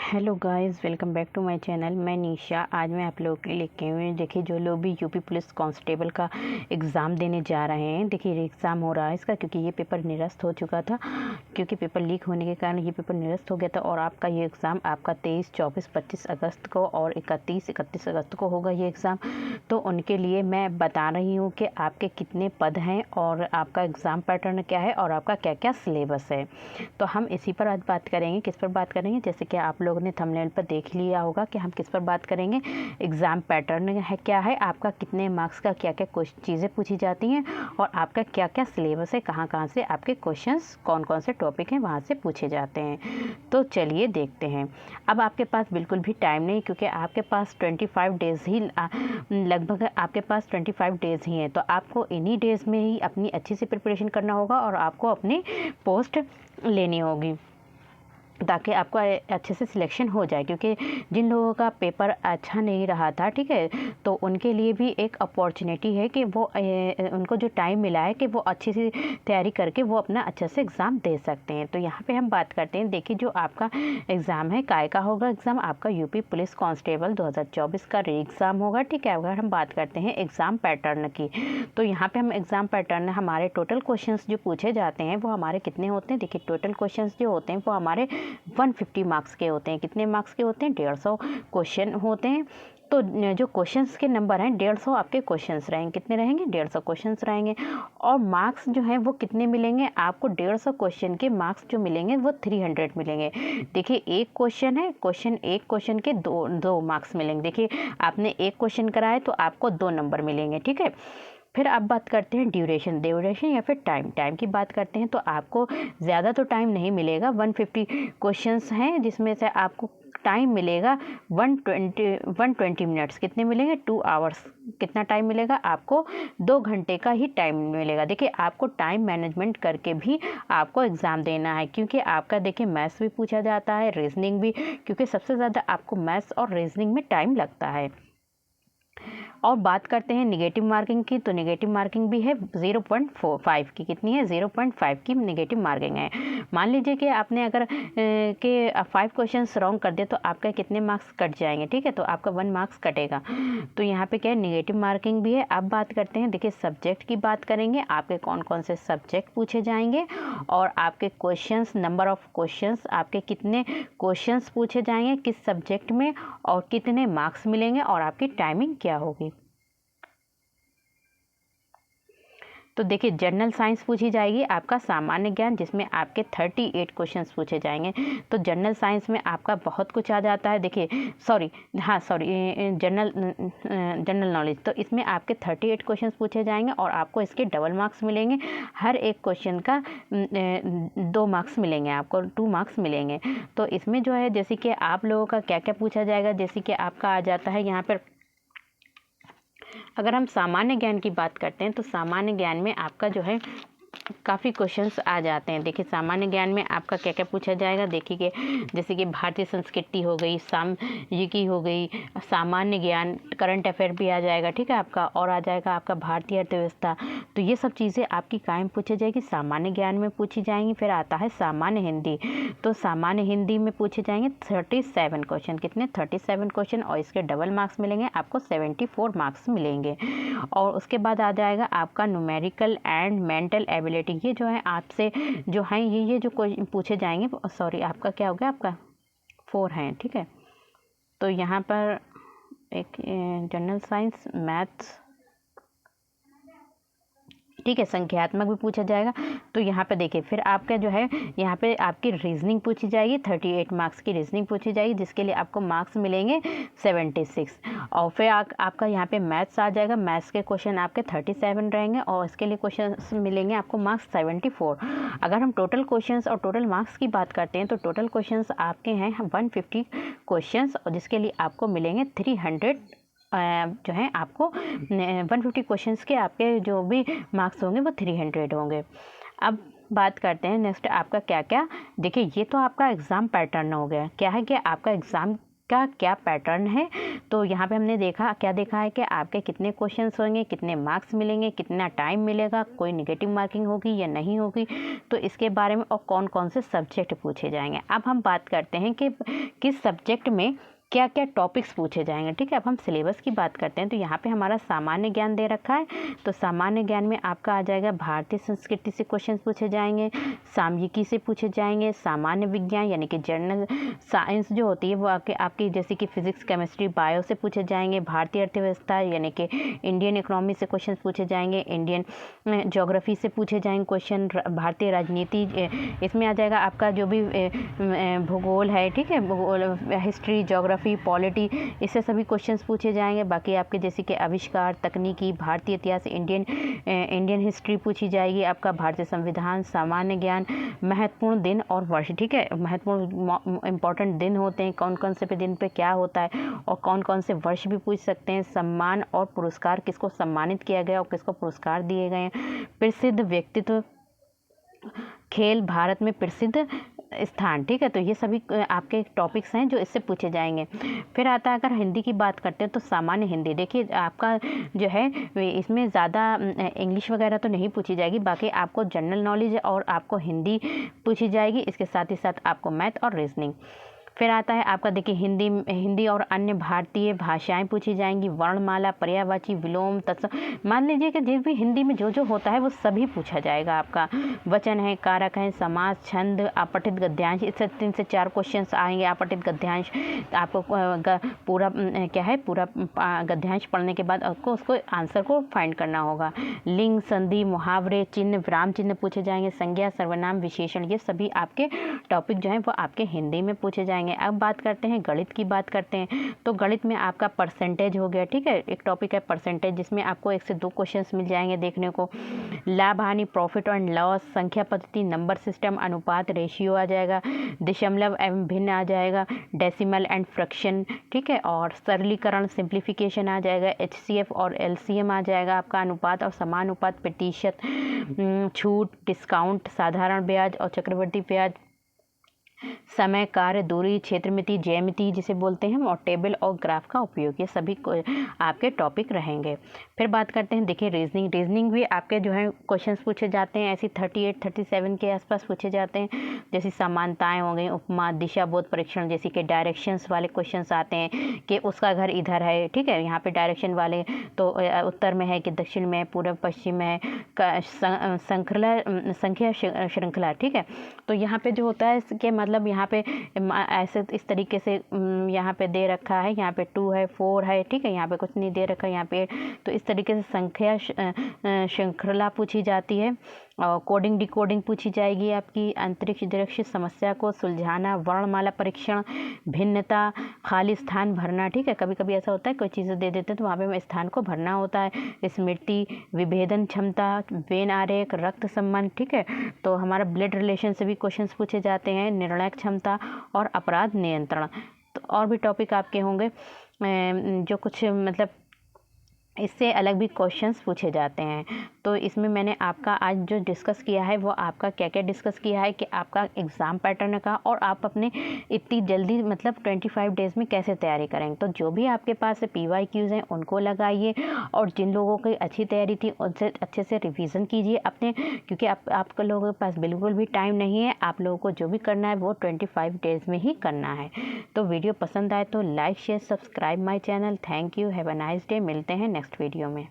Hello guys, welcome back to my channel. मैं निशा। आज मैं आप लोगों के लिए लेके हुए देखिए जो लोग भी यूपी पुलिस कांस्टेबल का एग्ज़ाम देने जा रहे हैं। देखिए एग्ज़ाम हो रहा है इसका, क्योंकि ये पेपर निरस्त हो चुका था, क्योंकि पेपर लीक होने के कारण ये पेपर निरस्त हो गया था। और आपका ये एग्ज़ाम आपका 23, 24, 25 अगस्त को और 31 अगस्त को होगा ये एग्ज़ाम। तो उनके लिए मैं बता रही हूँ कि आपके कितने पद हैं और आपका एग्ज़ाम पैटर्न क्या है और आपका क्या क्या सिलेबस है। तो हम इसी पर आज बात करेंगे। किस पर बात करेंगे, जैसे कि आप लोगों ने थंबनेल पर देख लिया होगा कि हम किस पर बात करेंगे। एग्ज़ाम पैटर्न है क्या है, आपका कितने मार्क्स का क्या क्या कुछ चीज़ें पूछी जाती हैं और आपका क्या क्या सिलेबस है, कहाँ कहाँ से आपके क्वेश्चंस, कौन कौन से टॉपिक हैं वहाँ से पूछे जाते हैं। तो चलिए देखते हैं। अब आपके पास बिल्कुल भी टाइम नहीं, क्योंकि आपके पास 25 डेज़ ही लगभग आपके पास 25 डेज़ ही हैं। तो आपको इन्हीं डेज़ में ही अपनी अच्छी से प्रिपरेशन करना होगा और आपको अपनी पोस्ट लेनी होगी, ताकि आपका अच्छे से सिलेक्शन हो जाए। क्योंकि जिन लोगों का पेपर अच्छा नहीं रहा था, ठीक है, तो उनके लिए भी एक अपॉर्चुनिटी है कि वो उनको जो टाइम मिला है कि वो अच्छी सी तैयारी करके वो अपना अच्छे से एग्ज़ाम दे सकते हैं। तो यहाँ पे हम बात करते हैं। देखिए जो आपका एग्ज़ाम है, काय का होगा एग्ज़ाम, आपका यूपी पुलिस कांस्टेबल 2024 का री एग्ज़ाम होगा, ठीक है। अगर हम बात करते हैं एग्ज़ाम पैटर्न की, तो यहाँ पे हम एग्ज़ाम पैटर्न, हमारे टोटल क्वेश्चंस जो पूछे जाते हैं वो हमारे कितने होते हैं। देखिए टोटल क्वेश्चंस जो होते हैं वो हमारे 150 मार्क्स के होते हैं। कितने मार्क्स के होते हैं? 150 क्वेश्चन होते हैं। तो जो क्वेश्चंस के नंबर हैं, 150 आपके क्वेश्चंस रहेंगे। कितने रहेंगे? 150 क्वेश्चंस रहेंगे। और मार्क्स जो हैं वो कितने मिलेंगे आपको? 150 क्वेश्चन के मार्क्स जो मिलेंगे वो 300 मिलेंगे। देखिए एक क्वेश्चन है, एक क्वेश्चन के दो मार्क्स मिलेंगे। देखिए आपने एक क्वेश्चन कराया तो आपको 2 नंबर मिलेंगे, ठीक है। फिर अब बात करते हैं ड्यूरेशन या फिर टाइम की बात करते हैं। तो आपको ज़्यादा तो टाइम नहीं मिलेगा। 150 क्वेश्चंस हैं, जिसमें से आपको टाइम मिलेगा 120 मिनट्स। कितने मिलेंगे? 2 आवर्स। कितना टाइम मिलेगा आपको? 2 घंटे का ही टाइम मिलेगा। देखिए आपको टाइम मैनेजमेंट करके भी आपको एग्ज़ाम देना है, क्योंकि आपका देखिए मैथ्स भी पूछा जाता है, रीजनिंग भी, क्योंकि सबसे ज़्यादा आपको मैथ्स और रीजनिंग में टाइम लगता है। और बात करते हैं नेगेटिव मार्किंग की, तो नेगेटिव मार्किंग भी है 0.45 की। कितनी है? 0.5 की नेगेटिव मार्किंग है। मान लीजिए कि आपने अगर 5 क्वेश्चंस रॉन्ग कर दिए तो आपका कितने मार्क्स कट जाएंगे, ठीक है। तो आपका 1 मार्क्स कटेगा। तो यहाँ पे क्या है, नेगेटिव मार्किंग भी है। अब बात करते हैं, देखिए सब्जेक्ट की बात करेंगे, आपके कौन कौन से सब्जेक्ट पूछे जाएंगे और आपके क्वेश्चंस, नंबर ऑफ क्वेश्चंस, आपके कितने क्वेश्चंस पूछे जाएंगे किस सब्जेक्ट में और कितने मार्क्स मिलेंगे और आपकी टाइमिंग क्या होगी। तो देखिए जनरल साइंस पूछी जाएगी, आपका सामान्य ज्ञान, जिसमें आपके 38 क्वेश्चंस पूछे जाएंगे। तो जनरल साइंस में आपका बहुत कुछ आ जाता है। देखिए जनरल नॉलेज, तो इसमें आपके 38 क्वेश्चंस पूछे जाएंगे और आपको इसके डबल मार्क्स मिलेंगे। हर एक क्वेश्चन का 2 मार्क्स मिलेंगे, आपको 2 मार्क्स मिलेंगे। तो इसमें जो है, जैसे कि आप लोगों का क्या क्या पूछा जाएगा, जैसे कि आपका आ जाता है यहाँ पर, अगर हम सामान्य ज्ञान की बात करते हैं तो सामान्य ज्ञान में आपका जो है काफ़ी क्वेश्चंस आ जाते हैं। देखिए सामान्य ज्ञान में आपका क्या क्या पूछा जाएगा, देखिए कि जैसे कि भारतीय संस्कृति हो गई, सामयिकी हो गई, सामान्य ज्ञान, करंट अफेयर भी आ जाएगा, ठीक है आपका, और आ जाएगा आपका भारतीय अर्थव्यवस्था। तो ये सब चीज़ें आपकी कायम पूछी जाएगी, सामान्य ज्ञान में पूछी जाएंगी। फिर आता है सामान्य हिंदी, तो सामान्य हिंदी में पूछे जाएंगे 37 क्वेश्चन। कितने? 37 क्वेश्चन, और इसके डबल मार्क्स मिलेंगे, आपको 74 मार्क्स मिलेंगे। और उसके बाद आ जाएगा आपका न्यूमेरिकल एंड मेंटल एबिलिटी। ये जो है आपसे जो है ये जो पूछे जाएंगे, सॉरी आपका क्या हो गया, आपका 4 हैं, ठीक है। तो यहाँ पर एक जनरल साइंस, मैथ्स, ठीक है, संख्यात्मक भी पूछा जाएगा। तो यहाँ पे देखिए फिर आपका जो है, यहाँ पे आपकी रीजनिंग पूछी जाएगी, 38 मार्क्स की रीजनिंग पूछी जाएगी, जिसके लिए आपको मार्क्स मिलेंगे 76। और फिर आपका यहाँ पे मैथ्स आ जाएगा, मैथ्स के क्वेश्चन आपके 37 रहेंगे और इसके लिए क्वेश्चन मिलेंगे आपको मार्क्स 74। अगर हम टोटल क्वेश्चन और टोटल मार्क्स की बात करते हैं तो टोटल क्वेश्चन आपके हैं 150 क्वेश्चन, और जिसके लिए आपको मिलेंगे 300 जो है आपको 150 क्वेश्चंस के आपके जो भी मार्क्स होंगे वो 300 होंगे। अब बात करते हैं नेक्स्ट आपका क्या क्या। देखिए ये तो आपका एग्ज़ाम पैटर्न हो गया। क्या है कि आपका एग्ज़ाम का क्या पैटर्न है। तो यहाँ पे हमने क्या देखा है कि आपके कितने क्वेश्चंस होंगे, कितने मार्क्स मिलेंगे, कितना टाइम मिलेगा, कोई नेगेटिव मार्किंग होगी या नहीं होगी, तो इसके बारे में, और कौन कौन से सब्जेक्ट पूछे जाएंगे। अब हम बात करते हैं कि किस सब्जेक्ट में क्या क्या टॉपिक्स पूछे जाएंगे। ठीक है, अब हम सिलेबस की बात करते हैं। तो यहाँ पे हमारा सामान्य ज्ञान दे रखा है। तो सामान्य ज्ञान में आपका आ जाएगा भारतीय संस्कृति से क्वेश्चन पूछे जाएंगे, सामयिकी से पूछे जाएंगे, सामान्य विज्ञान यानी कि जनरल साइंस जो होती है वो आपकी जैसे कि फिजिक्स, केमिस्ट्री, बायो से पूछे जाएंगे, भारतीय अर्थव्यवस्था यानी कि इंडियन इकोनॉमी से क्वेश्चन पूछे जाएंगे, इंडियन ज्योग्राफी से पूछे जाएंगे क्वेश्चन, भारतीय राजनीति इसमें आ जाएगा आपका जो भी भूगोल है, ठीक है, भूगोल, हिस्ट्री, ज्योग्राफी, पॉलिटी, इससे सभी क्वेश्चंस पूछे जाएंगे। बाकी आपके जैसे कि आविष्कार, तकनीकी, भारतीय इतिहास, इंडियन हिस्ट्री पूछी जाएगी, आपका भारतीय संविधान, सामान्य ज्ञान, महत्वपूर्ण दिन और वर्ष। ठीक है, महत्वपूर्ण इंपॉर्टेंट दिन होते हैं, कौन कौन से दिन पे क्या होता है, और कौन कौन से वर्ष भी पूछ सकते हैं। सम्मान और पुरस्कार, किसको सम्मानित किया गया और किसको पुरस्कार दिए गए हैं। प्रसिद्ध व्यक्तित्व, खेल, भारत में प्रसिद्ध स्थान। ठीक है, तो ये सभी आपके टॉपिक्स हैं जो इससे पूछे जाएंगे। फिर आता है, अगर हिंदी की बात करते हैं तो सामान्य हिंदी, देखिए आपका जो है इसमें ज़्यादा इंग्लिश वगैरह तो नहीं पूछी जाएगी, बाकी आपको जनरल नॉलेज और आपको हिंदी पूछी जाएगी, इसके साथ ही साथ आपको मैथ और रीजनिंग। फिर आता है आपका देखिए हिंदी और अन्य भारतीय भाषाएं पूछी जाएंगी, वर्णमाला, पर्यायवाची, विलोम, तत्सम। मान लीजिए कि जिस भी हिंदी में जो जो होता है वो सभी पूछा जाएगा आपका। वचन है, कारक है, समास, छंद, अपठित गद्यांश, इससे 3 से 4 क्वेश्चंस आएंगे। अपठित गद्यांश आपको पूरा क्या है, पूरा गद्यांश पढ़ने के बाद आपको उसको आंसर को फाइंड करना होगा। लिंग, संधि, मुहावरे, चिन्ह, विराम चिन्ह पूछे जाएंगे, संज्ञा, सर्वनाम, विशेषण, ये सभी आपके टॉपिक जो हैं वो आपके हिंदी में पूछे जाएंगे। अब बात करते हैं गणित की बात करते हैं। तो गणित में आपका परसेंटेज हो गया, ठीक है, एक टॉपिक है परसेंटेज, जिसमें आपको 1 से 2 क्वेश्चंस मिल जाएंगे देखने को। लाभ हानि, प्रॉफिट एंड लॉस, संख्या पद्धति, नंबर सिस्टम, अनुपात, रेशियो आ जाएगा, दशमलव एवं भिन्न आ जाएगा, डेसिमल एंड फ्रैक्शन, ठीक है, और सरलीकरण, सिंप्लीफिकेशन आ जाएगा, HCF और LCM आ जाएगा आपका, अनुपात और समानुपात, प्रतिशत, छूट, डिस्काउंट, साधारण ब्याज और चक्रवृद्धि ब्याज, समय, कार्य, दूरी, क्षेत्रमिति, ज्यामिति जिसे बोलते हैं, और टेबल और ग्राफ का उपयोग, ये सभी आपके टॉपिक रहेंगे। फिर बात करते हैं, देखिए रीजनिंग भी आपके जो है क्वेश्चंस पूछे जाते हैं, ऐसे 38-37 के आसपास पूछे जाते हैं। जैसे समानताएं हो गई, उपमा, दिशा बोध परीक्षण, जैसे कि डायरेक्शंस वाले क्वेश्चंस आते हैं कि उसका घर इधर है, ठीक है, यहाँ पे डायरेक्शन वाले, तो उत्तर में है कि दक्षिण में, पूर्व पश्चिम में, संख्या श्रृंखला, ठीक है। तो यहाँ पे जो होता है कि मतलब यहाँ पे ऐसे इस तरीके से यहाँ पे दे रखा है, यहाँ पे 2 है, 4 है, ठीक है, यहाँ पे कुछ नहीं दे रखा है, यहाँ पे, तो इस तरीके से संख्या श्रृंखला पूछी जाती है। और कोडिंग डिकोडिंग पूछी जाएगी आपकी, अंतरिक्ष दृश्य, समस्या को सुलझाना, वर्णमाला परीक्षण, भिन्नता, खाली स्थान भरना, ठीक है, कभी कभी ऐसा होता है कोई चीज़ें दे देते हैं तो वहाँ पे स्थान को भरना होता है, स्मृति, विभेदन क्षमता, वेन आरेख, रक्त संबंध, ठीक है, तो हमारा ब्लड रिलेशन से भी क्वेश्चंस पूछे जाते हैं, निर्णय क्षमता और अपराध नियंत्रण। तो और भी टॉपिक आपके होंगे जो कुछ मतलब इससे अलग भी क्वेश्चंस पूछे जाते हैं। तो इसमें मैंने आपका आज जो डिस्कस किया है वो आपका क्या क्या डिस्कस किया है कि आपका एग्ज़ाम पैटर्न का, और आप अपने इतनी जल्दी मतलब 25 डेज़ में कैसे तैयारी करेंगे। तो जो भी आपके पास PYQs हैं उनको लगाइए, और जिन लोगों की अच्छी तैयारी थी उनसे अच्छे से रिवीजन कीजिए अपने, क्योंकि आप लोगों के पास बिल्कुल भी टाइम नहीं है। आप लोगों को जो भी करना है वो 25 डेज़ में ही करना है। तो वीडियो पसंद आए तो like, share, subscribe my channel. Thank you, have a nice day. मिलते हैं नेक्स्ट वीडियो में।